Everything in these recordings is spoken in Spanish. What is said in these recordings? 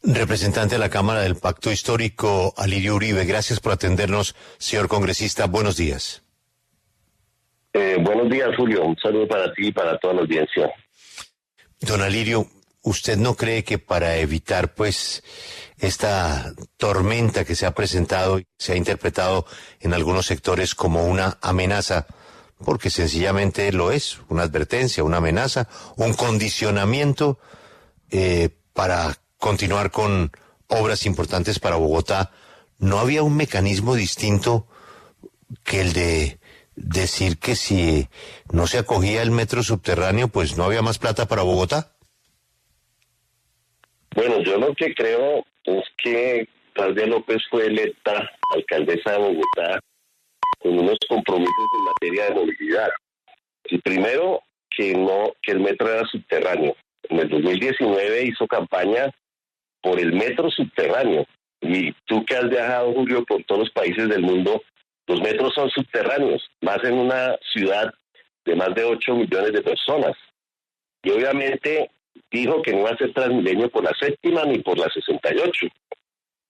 Representante de la Cámara del Pacto Histórico, Alirio Uribe, gracias por atendernos, señor congresista. Buenos días. Buenos días, Julio. Un saludo para ti y para toda la audiencia. Don Alirio, ¿usted no cree que para evitar, pues, esta tormenta que se ha presentado y se ha interpretado en algunos sectores como una amenaza, porque sencillamente lo es, una advertencia, una amenaza, un condicionamiento para continuar con obras importantes para Bogotá, ¿no había un mecanismo distinto que el de decir que si no se acogía el metro subterráneo, pues no había más plata para Bogotá? Bueno, yo lo que creo es que Claudia López fue electa alcaldesa de Bogotá con unos compromisos en materia de movilidad. El primero, que el metro era subterráneo. En el 2019 hizo campaña por el metro subterráneo. Y tú que has viajado, Julio, por todos los países del mundo, los metros son subterráneos, más en una ciudad de más de 8 millones de personas. Y obviamente dijo que no iba a ser Transmilenio por la séptima ni por la 68.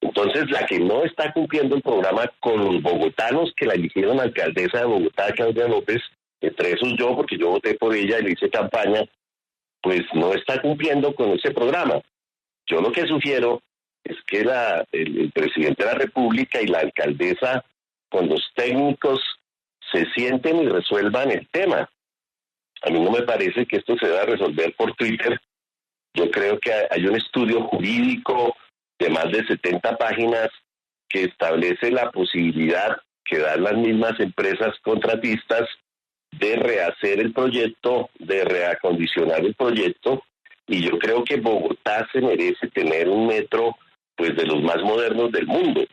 Entonces, la que no está cumpliendo el programa con los bogotanos que la eligieron alcaldesa de Bogotá, Claudia López, entre esos yo, porque yo voté por ella y le hice campaña, pues no está cumpliendo con ese programa. Yo lo que sugiero es que el presidente de la República y la alcaldesa, con los técnicos, se sienten y resuelvan el tema. A mí no me parece que esto se deba resolver por Twitter. Yo creo que hay un estudio jurídico de más de 70 páginas que establece la posibilidad que dan las mismas empresas contratistas de rehacer el proyecto, de reacondicionar el proyecto, y yo creo que Bogotá se merece tener un metro pues de los más modernos del mundo.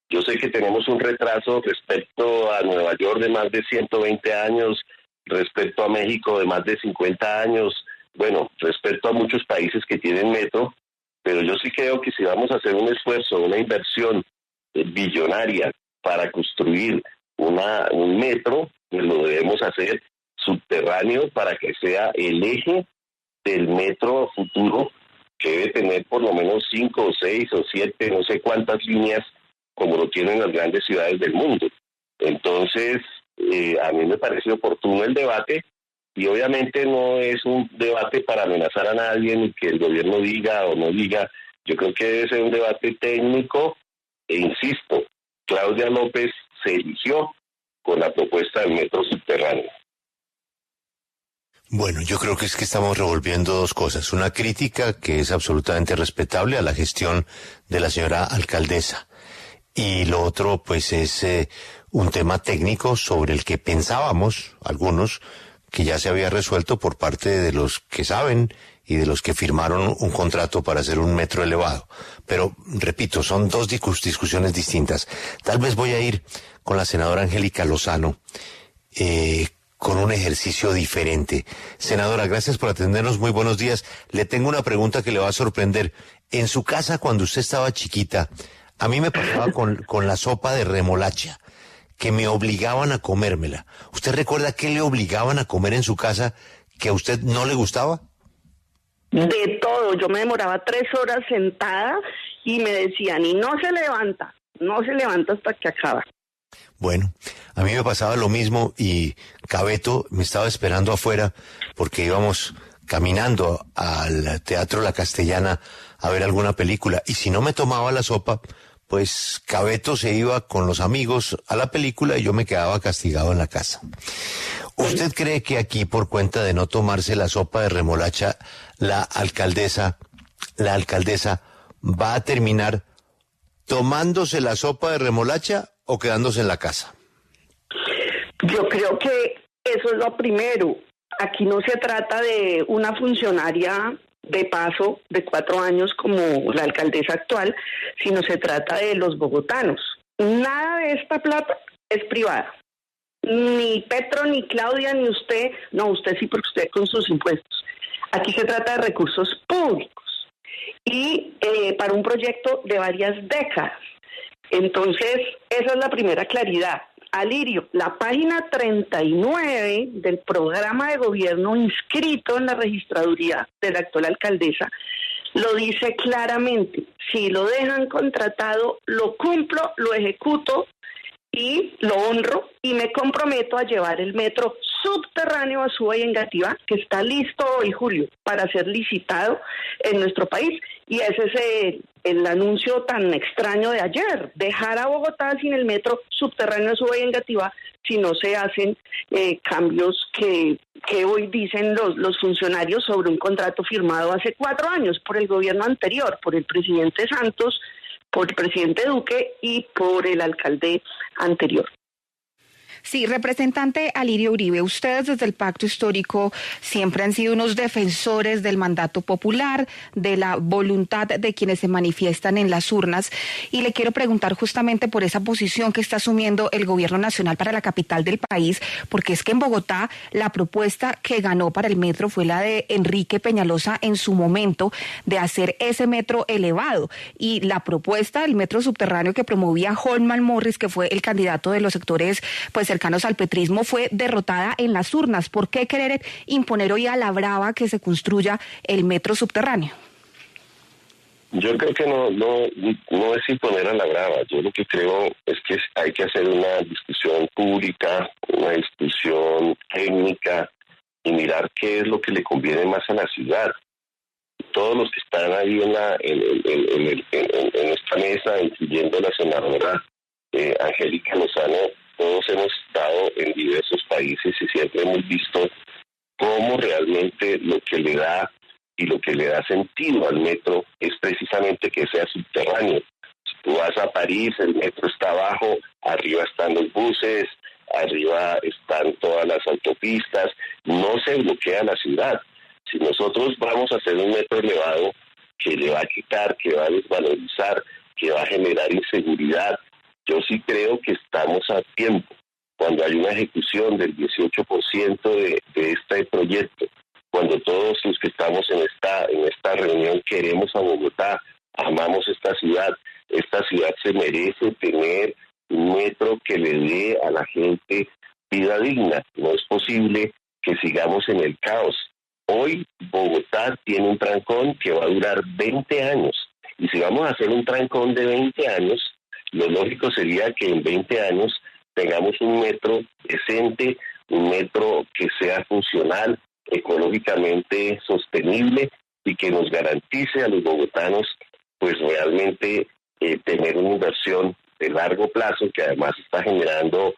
Yo sé que tenemos un retraso respecto a Nueva York de más de 120 años, respecto a México de más de 50 años, bueno, respecto a muchos países que tienen metro, pero yo sí creo que si vamos a hacer un esfuerzo, una inversión billonaria para construir un metro, pues lo debemos hacer subterráneo para que sea el eje del metro futuro, que debe tener por lo menos 5 o 6 o 7, no sé cuántas líneas, como lo tienen las grandes ciudades del mundo. Entonces, a mí me parece oportuno el debate, y obviamente no es un debate para amenazar a nadie, ni que el gobierno diga o no diga. Yo creo que debe ser un debate técnico, e insisto, Claudia López se eligió con la propuesta del metro subterráneo. Bueno, yo creo que es que estamos revolviendo dos cosas. Una crítica que es absolutamente respetable a la gestión de la señora alcaldesa. Y lo otro, pues, es un tema técnico sobre el que pensábamos, algunos, que ya se había resuelto por parte de los que saben y de los que firmaron un contrato para hacer un metro elevado. Pero, repito, son dos discusiones distintas. Tal vez voy a ir con la senadora Angélica Lozano, con un ejercicio diferente. Senadora, gracias por atendernos, muy buenos días. Le tengo una pregunta que le va a sorprender. En su casa, cuando usted estaba chiquita, a mí me pasaba con la sopa de remolacha, que me obligaban a comérmela. ¿Usted recuerda qué le obligaban a comer en su casa que a usted no le gustaba? De todo, yo me demoraba 3 horas sentada y me decían, y no se levanta hasta que acaba. Bueno, a mí me pasaba lo mismo y Cabeto me estaba esperando afuera porque íbamos caminando al Teatro La Castellana a ver alguna película, y si no me tomaba la sopa, pues Cabeto se iba con los amigos a la película y yo me quedaba castigado en la casa. ¿Usted cree que aquí, por cuenta de no tomarse la sopa de remolacha, la alcaldesa va a terminar tomándose la sopa de remolacha o quedándose en la casa? Yo creo que eso es lo primero. Aquí no se trata de una funcionaria de paso de 4 años como la alcaldesa actual, sino se trata de los bogotanos. Nada de esta plata es privada. Ni Petro, ni Claudia, ni usted, no, usted sí, porque usted con sus impuestos. Aquí se trata de recursos públicos y para un proyecto de varias décadas. Entonces, esa es la primera claridad. Alirio, la página 39 del programa de gobierno inscrito en la registraduría de la actual alcaldesa lo dice claramente. Si lo dejan contratado, lo cumplo, lo ejecuto y lo honro y me comprometo a llevar el metro subterráneo a Suba y Engativá, que está listo hoy, Julio, para ser licitado en nuestro país. Y ese es el anuncio tan extraño de ayer, dejar a Bogotá sin el metro subterráneo a Suba y Engativá si no se hacen cambios que hoy dicen los funcionarios sobre un contrato firmado hace 4 años por el gobierno anterior, por el presidente Santos, por el presidente Duque y por el alcalde anterior. Sí, representante Alirio Uribe, ustedes desde el Pacto Histórico siempre han sido unos defensores del mandato popular, de la voluntad de quienes se manifiestan en las urnas, y le quiero preguntar justamente por esa posición que está asumiendo el gobierno nacional para la capital del país, porque es que en Bogotá la propuesta que ganó para el metro fue la de Enrique Peñalosa en su momento de hacer ese metro elevado, y la propuesta del metro subterráneo que promovía Holman Morris, que fue el candidato de los sectores pues cercanos al petrismo, fue derrotada en las urnas. ¿Por qué querer imponer hoy a la brava que se construya el metro subterráneo? Yo creo que no es imponer a la brava. Yo lo que creo es que hay que hacer una discusión pública, una discusión técnica y mirar qué es lo que le conviene más a la ciudad. Todos los que están ahí en esta mesa, incluyendo la senadora Angélica Lozano, todos hemos estado en diversos países y siempre hemos visto cómo realmente lo que le da y lo que le da sentido al metro es precisamente que sea subterráneo. Si tú vas a París, el metro está abajo, arriba están los buses, arriba están todas las autopistas, no se bloquea la ciudad. Si nosotros vamos a hacer un metro elevado que le va a quitar, que va a desvalorizar, que va a generar inseguridad, yo sí creo que estamos a tiempo. Cuando hay una ejecución del 18% de este proyecto, cuando todos los que estamos en esta reunión queremos a Bogotá, amamos esta ciudad se merece tener un metro que le dé a la gente vida digna. No es posible que sigamos en el caos. Hoy Bogotá tiene un trancón que va a durar 20 años. Y si vamos a hacer un trancón de 20 años, lo lógico sería que en 20 años tengamos un metro decente, un metro que sea funcional, ecológicamente sostenible y que nos garantice a los bogotanos pues realmente tener una inversión de largo plazo que además está generando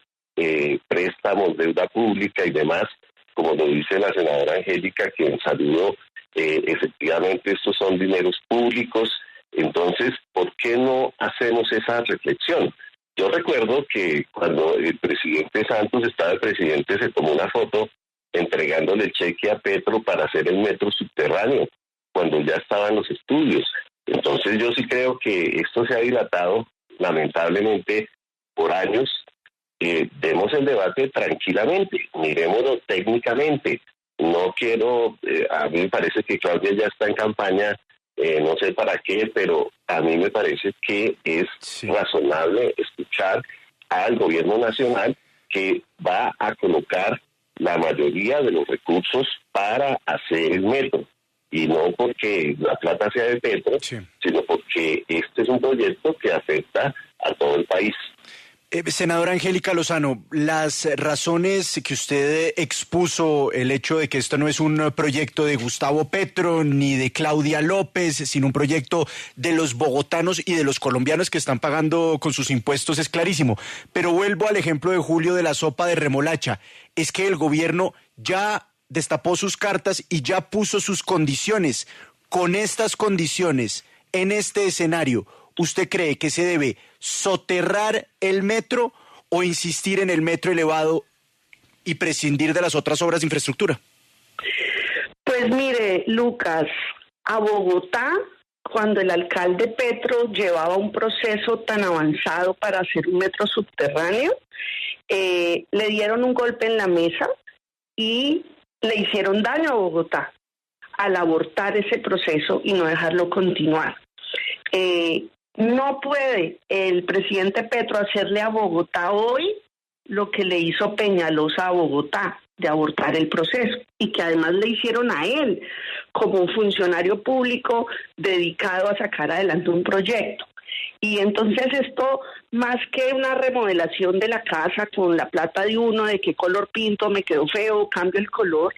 préstamos, deuda pública y demás, como lo dice la senadora Angélica, quien saludó, efectivamente estos son dineros públicos. Entonces, ¿por qué no hacemos esa reflexión? Yo recuerdo que cuando el presidente Santos estaba de presidente se tomó una foto entregándole el cheque a Petro para hacer el metro subterráneo, cuando ya estaban los estudios. Entonces yo sí creo que esto se ha dilatado, lamentablemente, por años. Demos el debate tranquilamente, miremoslo técnicamente. No quiero, a mí me parece que Claudia ya está en campaña, no sé para qué, pero a mí me parece que es razonable escuchar al gobierno nacional que va a colocar la mayoría de los recursos para hacer el metro. Y no porque la plata sea de Petro, sino porque este es un proyecto que afecta a todo el país. Senadora Angélica Lozano, las razones que usted expuso, el hecho de que esto no es un proyecto de Gustavo Petro ni de Claudia López, sino un proyecto de los bogotanos y de los colombianos que están pagando con sus impuestos, es clarísimo. Pero vuelvo al ejemplo de Julio de la sopa de remolacha. Es que el gobierno ya destapó sus cartas y ya puso sus condiciones. Con estas condiciones, en este escenario, ¿usted cree que se debe soterrar el metro o insistir en el metro elevado y prescindir de las otras obras de infraestructura? Pues mire, Lucas, a Bogotá, cuando el alcalde Petro llevaba un proceso tan avanzado para hacer un metro subterráneo, le dieron un golpe en la mesa y le hicieron daño a Bogotá al abortar ese proceso y no dejarlo continuar. No puede el presidente Petro hacerle a Bogotá hoy lo que le hizo Peñalosa a Bogotá. de abortar el proceso y que además le hicieron a él como un funcionario público dedicado a sacar adelante un proyecto. Y entonces esto, más que una remodelación de la casa con la plata de uno, de qué color pinto, me quedó feo, cambio el color,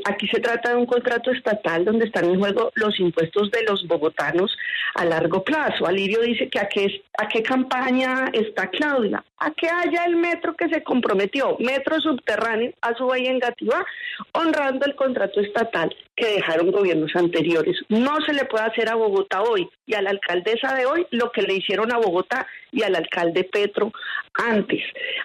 aquí se trata de un contrato estatal donde están en juego los impuestos de los bogotanos a largo plazo. Alirio dice que a qué campaña está Claudia, a que haya el metro que se comprometió, metro subterráneo a Subay en Gativá, honrando el contrato estatal que dejaron gobiernos anteriores. No se le puede hacer a Bogotá hoy y a la alcaldesa de hoy lo que le hicieron a Bogotá y al alcalde Petro antes.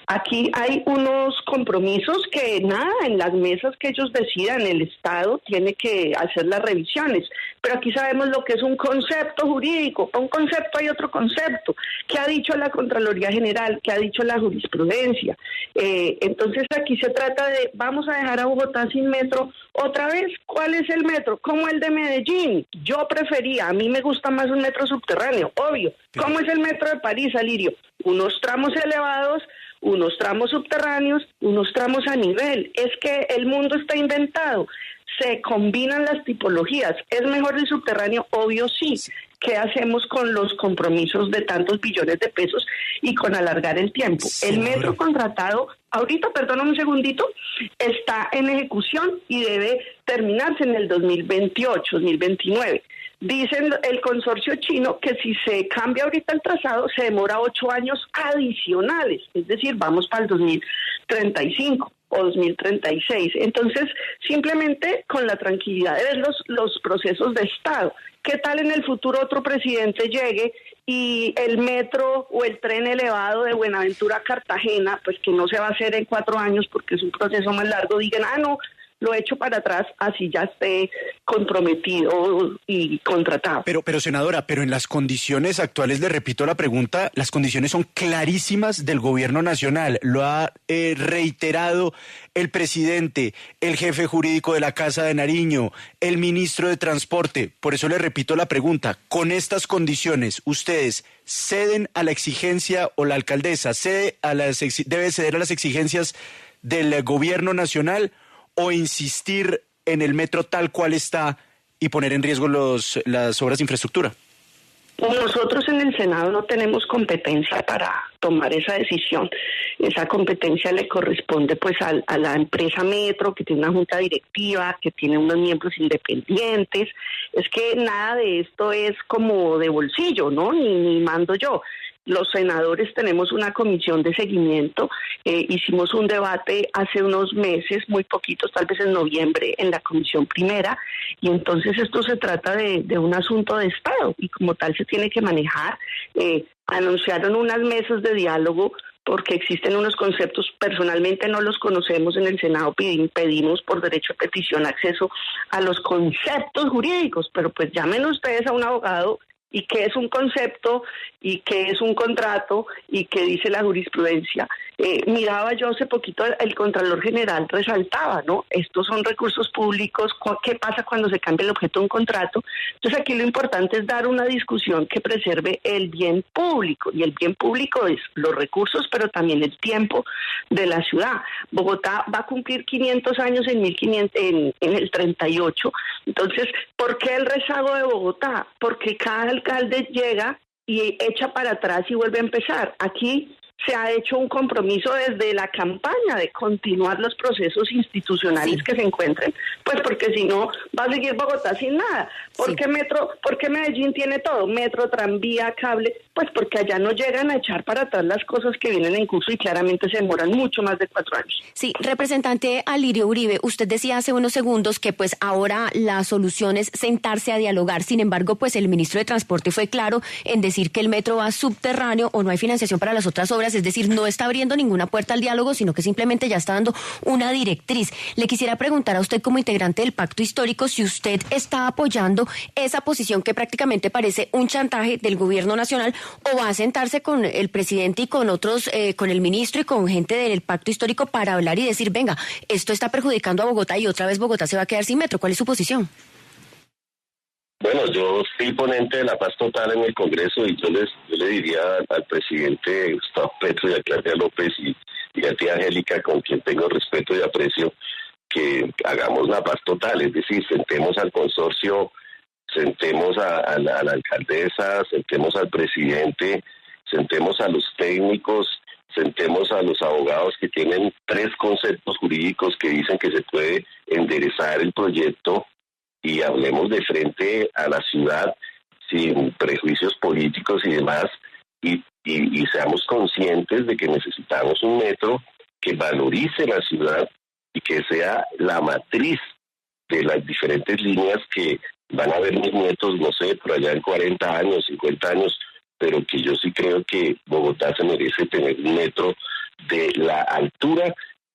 Aquí hay unos compromisos que nada, en las mesas que ellos decidan, el Estado tiene que hacer las revisiones, pero aquí sabemos lo que es un concepto jurídico. Para un concepto hay otro concepto, que ha dicho la Contraloría General, que ha dicho la jurisprudencia. Entonces aquí se trata de, vamos a dejar a Bogotá sin metro otra vez. ¿Cuál es el metro? Como el de Medellín. Yo prefería, a mí me gusta más un metro subterráneo, obvio. ¿Cómo es el metro de París, Alirio? Unos tramos elevados, unos tramos subterráneos, unos tramos a nivel. Es que el mundo está inventado. Se combinan las tipologías. ¿Es mejor el subterráneo? Obvio sí. ¿Qué hacemos con los compromisos de tantos billones de pesos y con alargar el tiempo? Sí, el metro contratado, ahorita, perdóname un segundito, está en ejecución y debe terminarse en el 2028, 2029. Dicen el consorcio chino que si se cambia ahorita el trazado se demora 8 años adicionales, es decir, vamos para el 2035 o 2036. Entonces, simplemente con la tranquilidad de ver los procesos de Estado. ¿Qué tal en el futuro otro presidente llegue y el metro o el tren elevado de Buenaventura a Cartagena, pues que no se va a hacer en 4 años porque es un proceso más largo, digan, no, lo echo para atrás, así ya esté comprometido y contratado. Pero senadora, pero en las condiciones actuales, le repito la pregunta, las condiciones son clarísimas del gobierno nacional. Lo ha reiterado el presidente, el jefe jurídico de la Casa de Nariño, el ministro de Transporte. Por eso le repito la pregunta, con estas condiciones, ¿ustedes ceden a la exigencia o la alcaldesa debe ceder a las exigencias del gobierno nacional o insistir en el metro tal cual está y poner en riesgo las obras de infraestructura? Nosotros en el Senado no tenemos competencia para tomar esa decisión. Esa competencia le corresponde pues a la empresa Metro, que tiene una junta directiva, que tiene unos miembros independientes. Es que nada de esto es como de bolsillo, ¿no? Ni mando yo. Los senadores tenemos una comisión de seguimiento, hicimos un debate hace unos meses, muy poquitos, tal vez en noviembre, en la comisión primera, y entonces esto se trata de un asunto de Estado, y como tal se tiene que manejar. Anunciaron unas mesas de diálogo porque existen unos conceptos, personalmente no los conocemos en el Senado, pedimos por derecho de petición acceso a los conceptos jurídicos, pero pues llamen ustedes a un abogado y qué es un concepto, y qué es un contrato, y qué dice la jurisprudencia. Miraba yo hace poquito, el Contralor General resaltaba, ¿no? Estos son recursos públicos, ¿qué pasa cuando se cambia el objeto de un contrato? Entonces aquí lo importante es dar una discusión que preserve el bien público, y el bien público es los recursos, pero también el tiempo de la ciudad. Bogotá va a cumplir 500 años en el 38, entonces, ¿por qué el rezago de Bogotá? Porque cada alcalde llega y echa para atrás y vuelve a empezar. Aquí se ha hecho un compromiso desde la campaña de continuar los procesos institucionales que se encuentren, pues porque si no va a seguir Bogotá sin nada. ¿Por qué metro? ¿Por qué Medellín tiene todo? Metro, tranvía, cable, pues porque allá no llegan a echar para atrás las cosas que vienen en curso y claramente se demoran mucho más de 4 años. Sí, representante Alirio Uribe, usted decía hace unos segundos que pues ahora la solución es sentarse a dialogar. Sin embargo, pues el ministro de Transporte fue claro en decir que el metro va subterráneo o no hay financiación para las otras obras. Es decir, no está abriendo ninguna puerta al diálogo, sino que simplemente ya está dando una directriz. Le quisiera preguntar a usted como integrante del pacto histórico si usted está apoyando esa posición que prácticamente parece un chantaje del gobierno nacional, o va a sentarse con el presidente y con otros, con el ministro y con gente del pacto histórico para hablar y decir, venga, esto está perjudicando a Bogotá y otra vez Bogotá se va a quedar sin metro. ¿Cuál es su posición? Bueno, yo fui ponente de la paz total en el Congreso y yo le diría al presidente Gustavo Petro y a Claudia López y y a ti, Angélica, con quien tengo respeto y aprecio, que hagamos la paz total, es decir, sentemos al consorcio, sentemos a la alcaldesa, sentemos al presidente, sentemos a los técnicos, sentemos a los abogados que tienen 3 conceptos jurídicos que dicen que se puede enderezar el proyecto y hablemos de frente a la ciudad sin prejuicios políticos y demás y seamos conscientes de que necesitamos un metro que valorice la ciudad y que sea la matriz de las diferentes líneas que van a ver mis nietos, no sé, por allá en 40 años, 50 años, pero que yo sí creo que Bogotá se merece tener un metro de la altura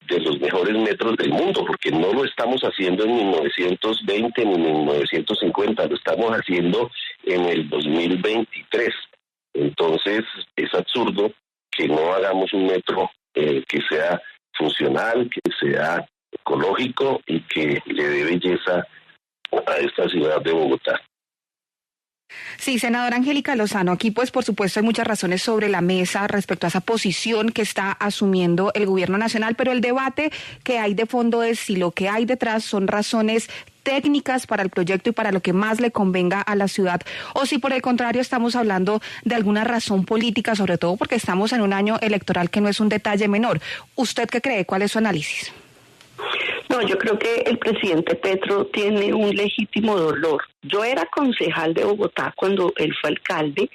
de los mejores metros del mundo, porque no lo estamos haciendo en 1920 ni en 1950, lo estamos haciendo en el 2023. Entonces es absurdo que no hagamos un metro que sea funcional, que sea ecológico y que le dé belleza a esta ciudad de Bogotá. Sí, senadora Angélica Lozano, aquí pues por supuesto hay muchas razones sobre la mesa respecto a esa posición que está asumiendo el gobierno nacional, pero el debate que hay de fondo es si lo que hay detrás son razones técnicas para el proyecto y para lo que más le convenga a la ciudad, o si por el contrario estamos hablando de alguna razón política, sobre todo porque estamos en un año electoral que no es un detalle menor. ¿Usted qué cree? ¿Cuál es su análisis? No, yo creo que el presidente Petro tiene un legítimo dolor. Yo era concejal de Bogotá cuando él fue alcalde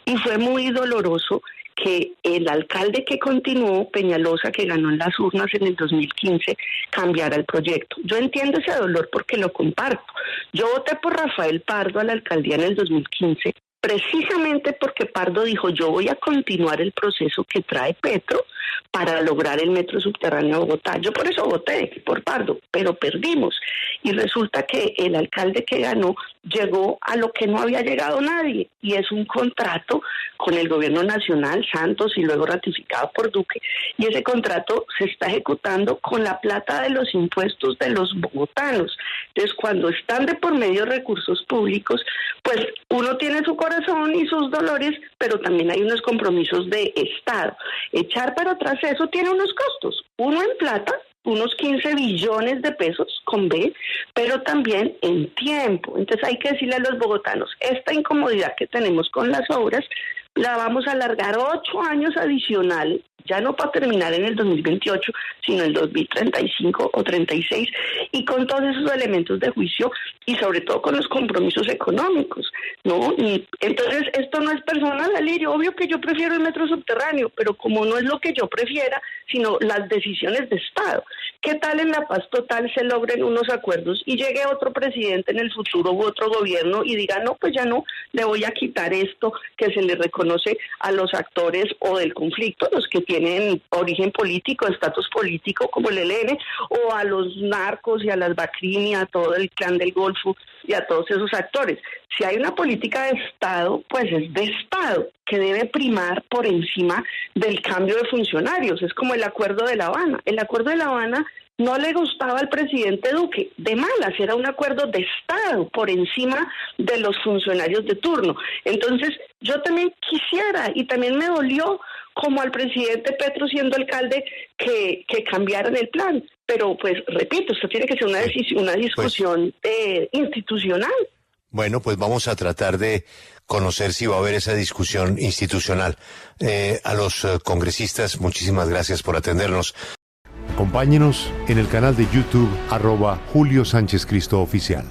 y fue muy doloroso que el alcalde que continuó, Peñalosa, que ganó en las urnas en el 2015, cambiara el proyecto. Yo entiendo ese dolor porque lo comparto. Yo voté por Rafael Pardo a la alcaldía en el 2015 precisamente porque Pardo dijo, yo voy a continuar el proceso que trae Petro para lograr el metro subterráneo de Bogotá. Yo por eso voté por Pardo, pero perdimos. Y resulta que el alcalde que ganó llegó a lo que no había llegado nadie, y es un contrato con el gobierno nacional, Santos, y luego ratificado por Duque, y ese contrato se está ejecutando con la plata de los impuestos de los bogotanos. Entonces, cuando están de por medio recursos públicos, pues uno tiene su corazón y sus dolores, pero también hay unos compromisos de Estado. Echar para atrás eso tiene unos costos, uno en plata, unos 15 billones de pesos con B, pero también en tiempo. Entonces hay que decirle a los bogotanos, esta incomodidad que tenemos con las obras, la vamos a alargar 8 años adicionales, ya no para terminar en el 2028, sino en el 2035 o 36, y con todos esos elementos de juicio y sobre todo con los compromisos económicos, ¿no? Y entonces esto no es personal, Alirio, obvio que yo prefiero el metro subterráneo, pero como no es lo que yo prefiera, sino las decisiones de Estado. ¿Qué tal en la paz total se logren unos acuerdos y llegue otro presidente en el futuro u otro gobierno y diga, no, pues ya no, le voy a quitar esto que se le reconoce a los actores o del conflicto, los que tienen origen político, estatus político como el ELN, o a los narcos y a las Bacrini, a todo el clan del Golfo y a todos esos actores? Si hay una política de Estado, pues es de Estado, que debe primar por encima del cambio de funcionarios. Es como el Acuerdo de La Habana. El Acuerdo de La Habana no le gustaba al presidente Duque, de malas, era un acuerdo de Estado por encima de los funcionarios de turno. Entonces, yo también quisiera, y también me dolió, como al presidente Petro siendo alcalde, que cambiaran el plan. Pero, pues, repito, esto tiene que ser una discusión institucional. Bueno, pues vamos a tratar de conocer si va a haber esa discusión institucional. A los congresistas, muchísimas gracias por atendernos. Acompáñenos en el canal de YouTube @Julio Sánchez Cristo Oficial.